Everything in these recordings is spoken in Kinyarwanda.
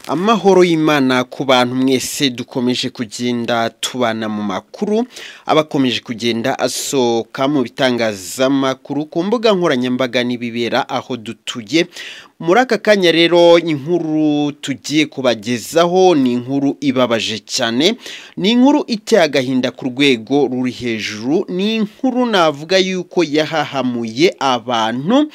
Amahoro y'Imana ku bantu mwese dukomeje kugenda tubana mu makuru abakomeje kugenda asoka mu bitangazamakuru ku mbuga nkoranyambaga n'ibibera aho dutuye. Muri aka kanya rero inkuru tugiye kubagezaho ni inkuru ibabaje cyane, ni inkuru iteye agahinda ku rwego ruri hejuru, ni inkuru navuga yuko yahahamuye abantu.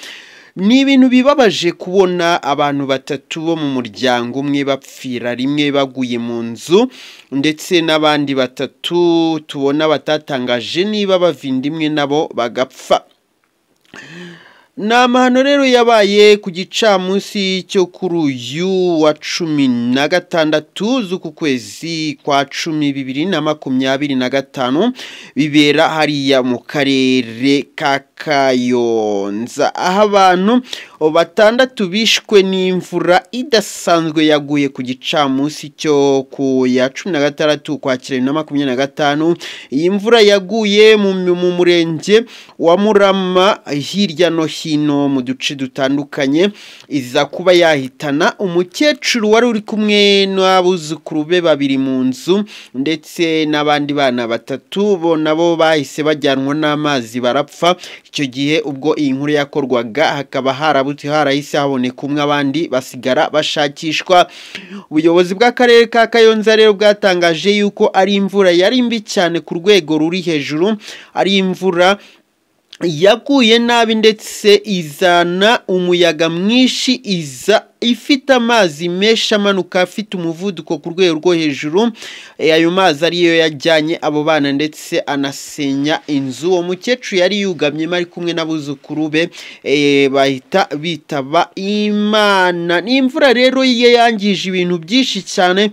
Ni ibintu bibabaje kubona abantu batatu bo mu muryango umwe bapfira rimwe baguye mu nzu, ndetse n'abandi batatu tubona batatangaje niba bavindimwe nabo bagapfa. Ni amahano rero yabaye ku gicamunsi cyo kuri uyu wa 16 z'uku kwezi kwa 10/2025 bibera hariya mu karere ka Kayonza, aho abantu batandatu bishwe n'imvura idasanzwe yaguye ku gicamunsi cyo ku ya 16 kwa 2025. Iyi mvura yaguye mu murenge wa Murama hirya no hino mu duce dutandukanye, iza kuba yahitana umukecuru wari uri kumwe n'abuzukuru be babiri mu nzu, ndetse n'abandi bana batatu bo nabo bahise bajyanwa n'amazi barapfa. Icyo gihe ubwo iyi nkuru yakorwaga hakaba harahise haboneka umwe, abandi basigara bashakishwa. Ubuyobozi bw'akarere ka Kayonza rero bwatangaje yuko ari imvura yari mbi cyane ku rwego ruri hejuru, ari imvura yaguye nabi ndetse izana umuyaga mwinshi, iza ifite amazi menshi amanuka afite umuvuduko ku rwego rwo hejuru. Ayo mazi ariyo yajyanye abo bana ndetse anasenya inzu. Uwo mukecuru yari yugamye ari kumwe n'abuzukuru be, bahita bitaba Imana. Ni imvura rero yangije ibintu byinshi cyane,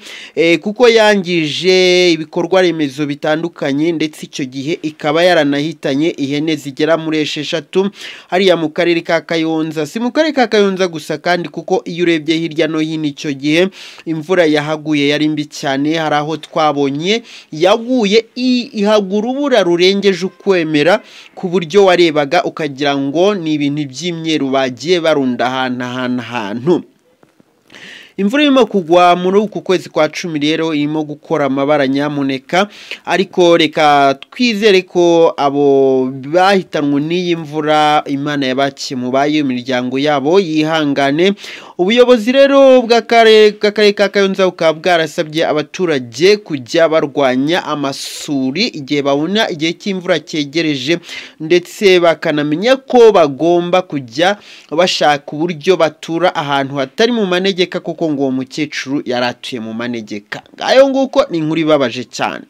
kuko yangije ibikorwa remezo bitandukanye, ndetse icyo gihe ikaba yaranahitanye ihene zigera muri 6 hariya mu karere ka Kayonza. Si mu karere ka Kayonza gusa kandi, kuko iyo urebye hirya no hino icyo gihe imvura yahaguye yari mbi cyane. Hari aho twabonye yaguye ihagura urubura rurengeje ukwemera, ku buryo warebaga ukagira ngo ni ibintu by'imyeru bagiye barunda ahantu. Imvura irimo kugwa muri uku kwezi kwa 10 rero irimo gukora amabara nyamuneka, ariko reka twizere ko abo bahitanwe n'iyi mvura Imana yabakiye mu bayo imiryango yabo yihangane. Ubuyobozi rero bw'akarere ka Kayonza bukaba bwarasabye abaturage kujya barwanya amasuri igihe babona igihe cy'imvura cyegereje, ndetse bakanamenya ko bagomba kujya bashaka uburyo batura ahantu hatari mu manegeka, kuko ngo uwo mukecuru yaratuye mu manegeka. Ngayo nguko ni inkuru ibabaje cyane.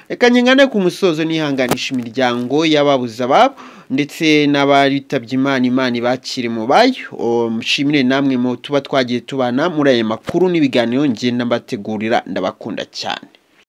Reka nyingane ku musozo nihanganisha imiryango y'ababuze ababo ndetse n'abaritabye Imana ibakire mu bayo. Mushimire namwe mu tuba twagiye tubana muri aya makuru n'ibiganiro ngenda mbategurira, ndabakunda cyane.